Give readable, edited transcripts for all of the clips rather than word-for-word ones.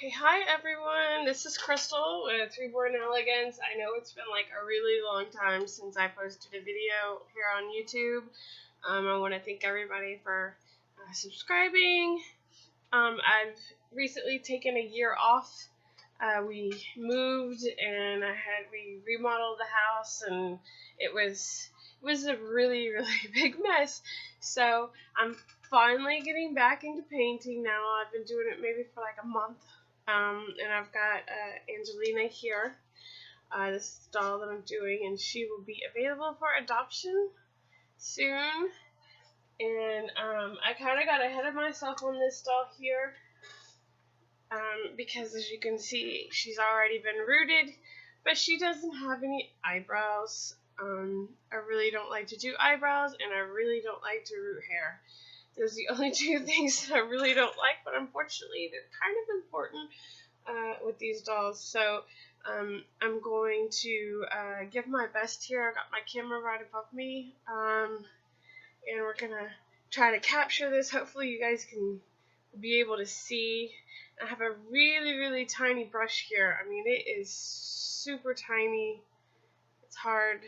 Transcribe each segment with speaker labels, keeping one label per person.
Speaker 1: Okay, hi everyone. This is Kristal with Reborn Elegance. I know it's been like a really long time since I posted a video here on YouTube. I want to thank everybody for subscribing. I've recently taken a year off. We moved and we remodeled the house, and it was a really big mess. So I'm finally getting back into painting now. I've been doing it maybe for like a month. And I've got Angelina here, this doll that I'm doing, and she will be available for adoption soon. And I kind of got ahead of myself on this doll here, because as you can see, she's already been rooted, but she doesn't have any eyebrows. I really don't like to do eyebrows, and I really don't like to root hair. Those are the only two things that I really don't like, but unfortunately they're kind of important with these dolls. So I'm going to give my best here. I got my camera right above me, and we're going to try to capture this. Hopefully you guys can be able to see. I have a really tiny brush here. I mean, it is super tiny. It's hard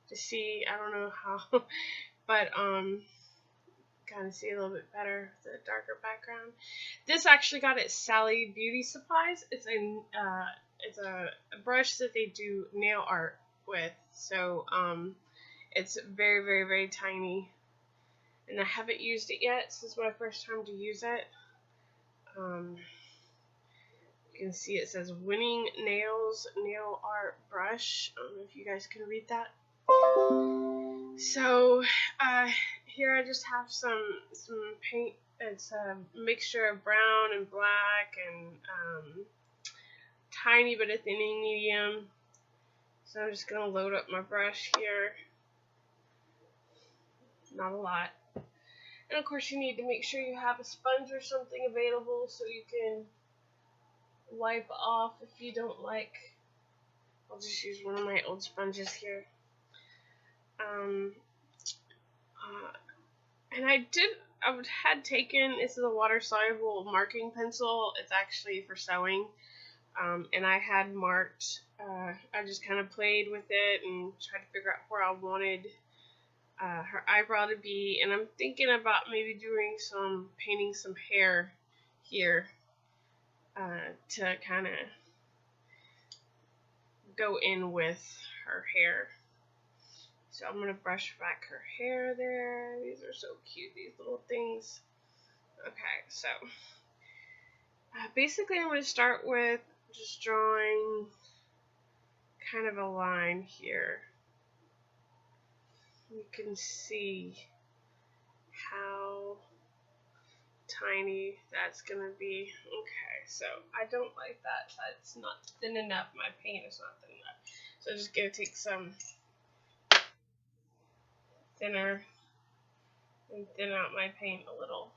Speaker 1: to see. I don't know how, but kind of see a little bit better with the darker background. This actually got at Sally Beauty Supplies. It's a brush that they do nail art with. So it's very tiny, and I haven't used it yet. This is my first time to use it. You can see it says Winning Nails Nail Art Brush. I don't know if you guys can read that. So here I just have some paint. It's a mixture of brown and black and tiny bit of thinning medium. So I'm just gonna load up my brush here. Not a lot. And of course you need to make sure you have a sponge or something available so you can wipe off if you don't like. I'll just use one of my old sponges here. And I had taken, this is a water soluble marking pencil. It's actually for sewing. And I had marked, I just kind of played with it and tried to figure out where I wanted her eyebrow to be. And I'm thinking about maybe painting some hair here to kind of go in with her hair. So I'm going to brush back her hair there. These are so cute, these little things. Okay, so basically I'm going to start with just drawing kind of a line here. You can see how tiny that's going to be. Okay, so I don't like that. That's not thin enough. My paint is not thin enough. So I'm just going to take some thinner and thin out my paint a little.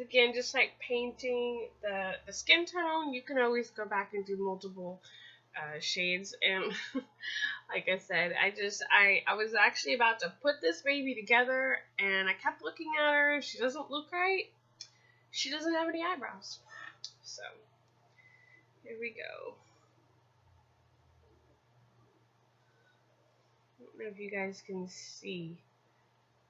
Speaker 1: Again, just like painting the skin tone, you can always go back and do multiple shades. And like I said, I was actually about to put this baby together, and I kept looking at her. She doesn't look right. She doesn't have any eyebrows. So here we go. I don't know if you guys can see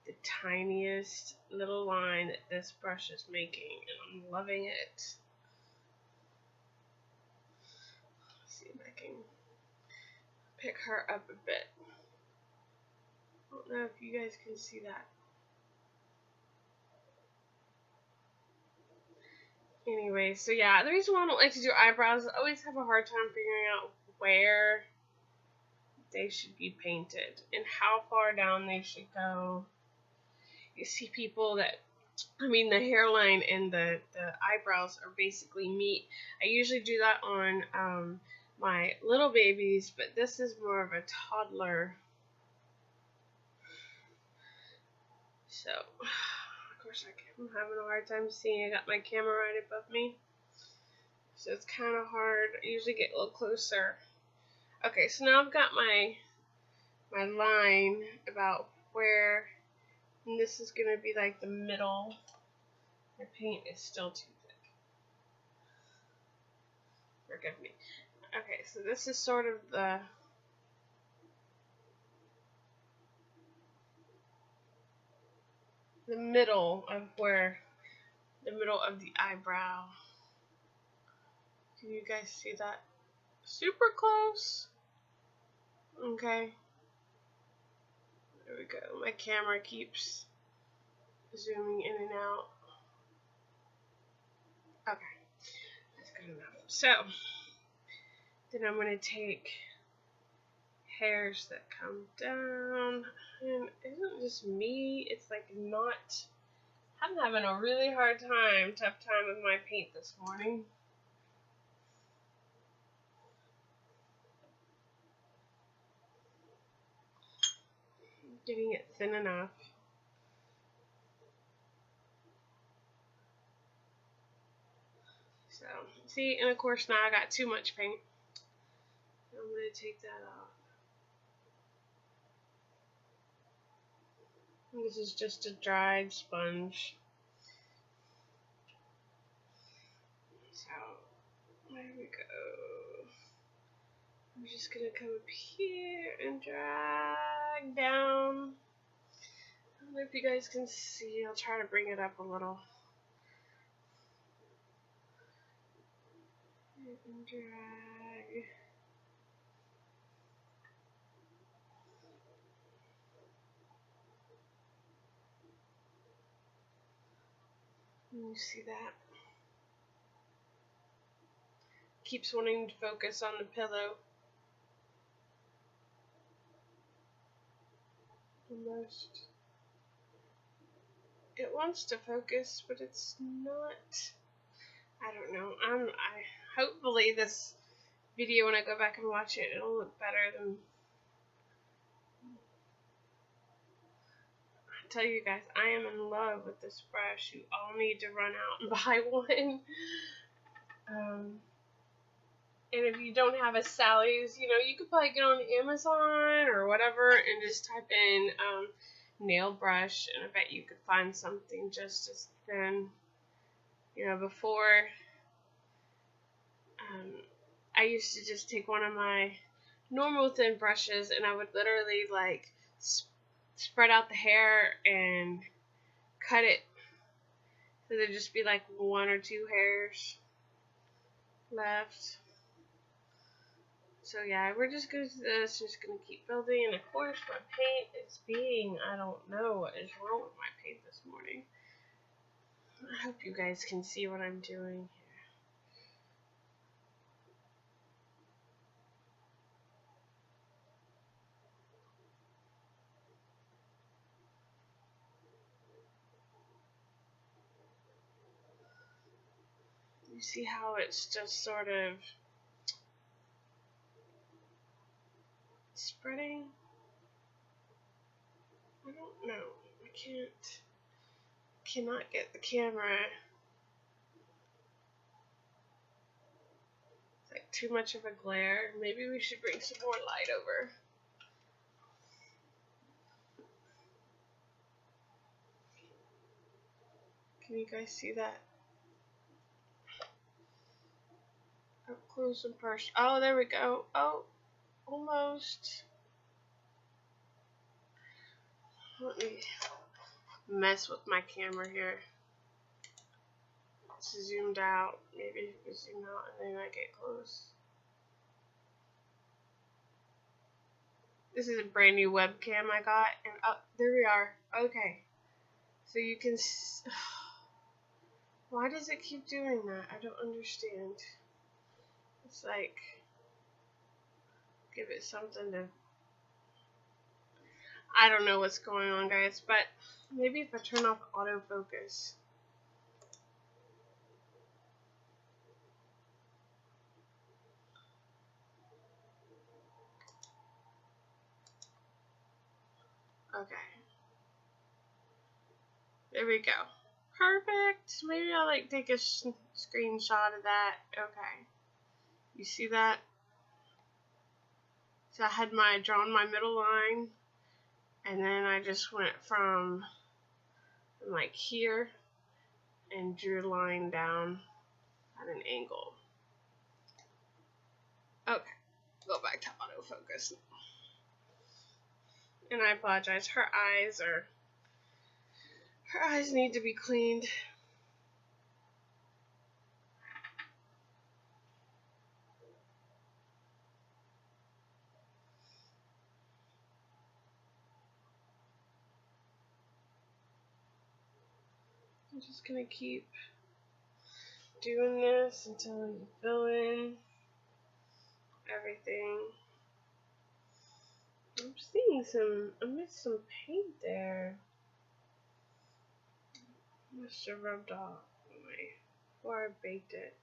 Speaker 1: the tiniest little line that this brush is making, and I'm loving it. Let's see if I can pick her up a bit. I don't know if you guys can see that. Anyway, so yeah, the reason why I don't like to do eyebrows is I always have a hard time figuring out where they should be painted and how far down they should go. You see people that, I mean, the hairline and the eyebrows are basically meet. I usually do that on my little babies, but this is more of a toddler. So, of course, I'm having a hard time seeing. I got my camera right above me, so it's kind of hard. I usually get a little closer. Okay, so now I've got my line about where And this is going to be like the middle. My paint is still too thick. Forgive me. Okay, so this is sort of the middle of the middle of the eyebrow. Can you guys see that? Super close. Okay. There we go. My camera keeps zooming in and out. Okay. That's good enough. So, then I'm going to take hairs that come down. And it isn't just me. It's like not... I'm having a really tough time with my paint this morning. Getting it thin enough. So, see, and of course now I got too much paint. I'm going to take that off. And this is just a dried sponge. So, there we go. I'm just going to come up here and drag down. I don't know if you guys can see. I'll try to bring it up a little. And drag. You see that? Keeps wanting to focus on the pillow. Almost. It wants to focus, but it's not. I don't know. Hopefully this video, when I go back and watch it, it'll look better than. I tell you guys, I am in love with this brush. You all need to run out and buy one. And if you don't have a Sally's, you could probably get on Amazon or whatever and just type in nail brush, and I bet you could find something just as thin. Before, I used to just take one of my normal thin brushes and I would literally like spread out the hair and cut it so there'd just be like 1 or 2 hairs left. So yeah, we're just going to do this, just going to keep building, and of course my paint is I don't know what is wrong with my paint this morning. I hope you guys can see what I'm doing here. You see how it's just sort of spreading? I don't know. I cannot get the camera. It's like too much of a glare. Maybe we should bring some more light over. Can you guys see that? Up close and personal. Oh, there we go. Oh, almost. Let me mess with my camera here. It's zoomed out. Maybe you can zoom out and then I get close. This is a brand new webcam I got, and there we are. Okay. So you can. Why does it keep doing that? I don't understand. It's like, give it something to. I don't know what's going on, guys, but maybe if I turn off autofocus. Okay. There we go. Perfect. Maybe I'll like take a screenshot of that. Okay. You see that? So I had drawn my middle line, and then I just went from like here and drew a line down at an angle. Okay, go back to autofocus. And I apologize, her eyes need to be cleaned. I'm just gonna keep doing this until you fill in everything. I'm seeing I missed some paint there. Must have rubbed off before I baked it.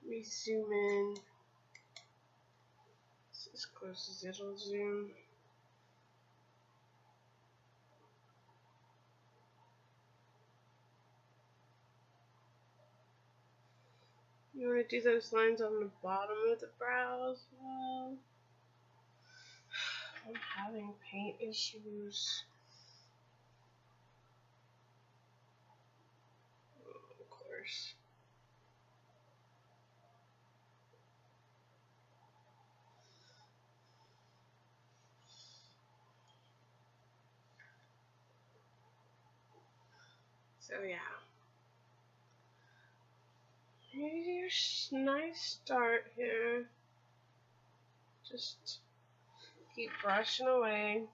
Speaker 1: Let me zoom in. It's as close as it'll zoom. You want to do those lines on the bottom of the brow as well? I'm having paint issues. Oh, of course. So yeah. Here's a nice start here. Just keep brushing away.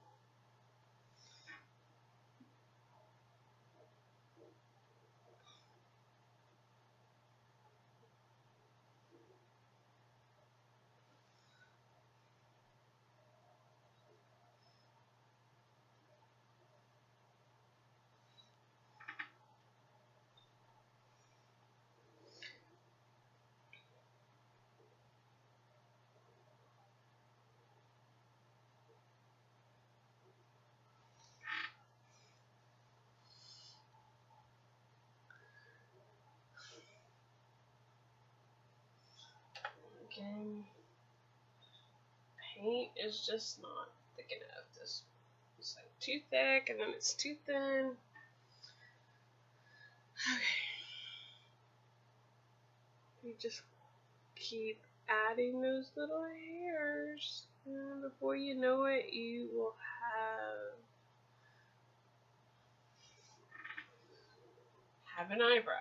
Speaker 1: Again, paint is just not thick enough. This is like too thick and then it's too thin. Okay. You just keep adding those little hairs, and before you know it, you will have an eyebrow.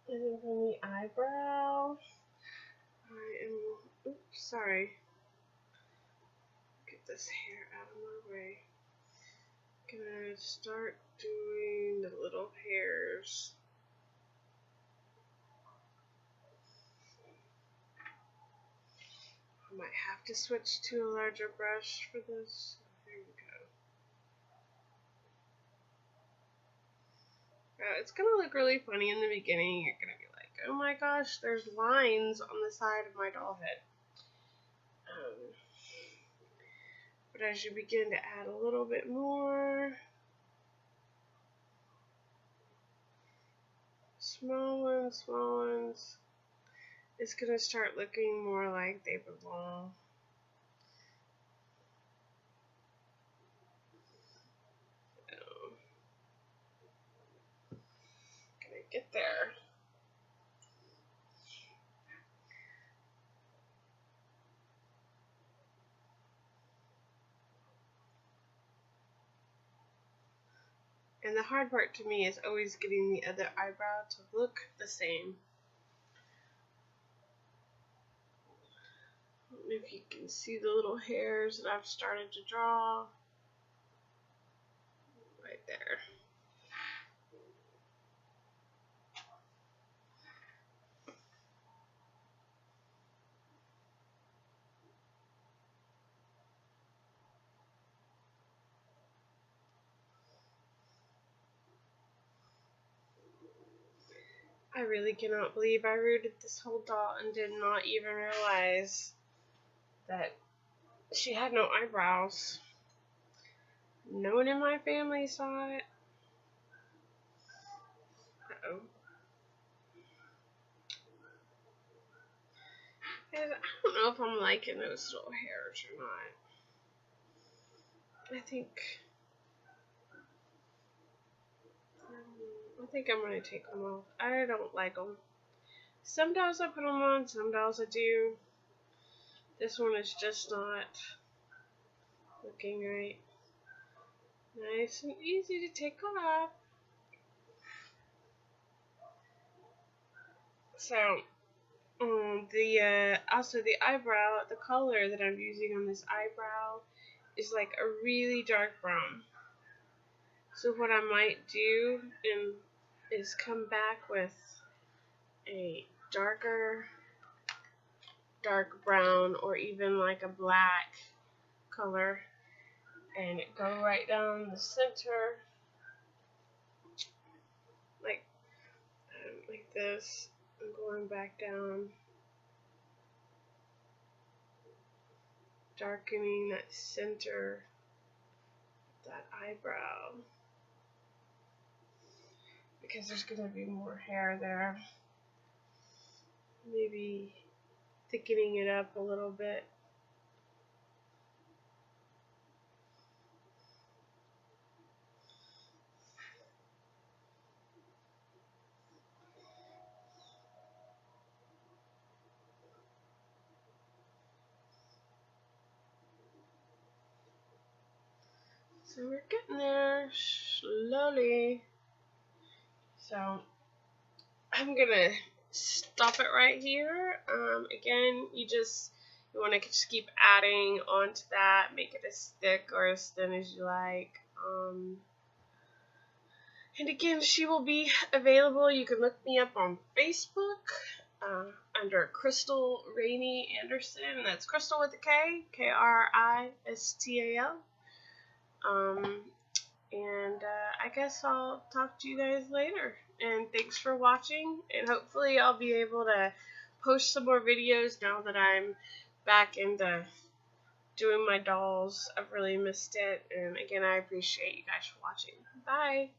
Speaker 1: And then from the eyebrow, oops, sorry. Get this hair out of my way. Gonna start doing the little hairs. I might have to switch to a larger brush for this. There we go. It's gonna look really funny in the beginning. You're gonna be like, oh my gosh, there's lines on the side of my doll head. But as you begin to add a little bit more, small ones, it's gonna start looking more like they belong. So, gonna get there. And the hard part to me is always getting the other eyebrow to look the same. I don't know if you can see the little hairs that I've started to draw. Right there. I really cannot believe I rooted this whole doll and did not even realize that she had no eyebrows. No one in my family saw it. Uh-oh. I don't know if I'm liking those little hairs or not. I think I'm going to take them off. I don't like them. Some dolls I put them on, some dolls I do. This one is just not looking right. Nice and easy to take off. So, also the eyebrow, the color that I'm using on this eyebrow is like a really dark brown. So what I might do is come back with a dark brown or even like a black color and go right down the center like this and going back down, darkening that center, that eyebrow, because there's going to be more hair there. Maybe thickening it up a little bit. So we're getting there slowly. So I'm gonna stop it right here. Again, you want to just keep adding onto that, make it as thick or as thin as you like. And again, she will be available. You can look me up on Facebook under Kristal Rainey-Anderson. That's Kristal with a K, Kristal. And I guess I'll talk to you guys later. And thanks for watching. And hopefully I'll be able to post some more videos now that I'm back into doing my dolls. I've really missed it. And again, I appreciate you guys for watching. Bye.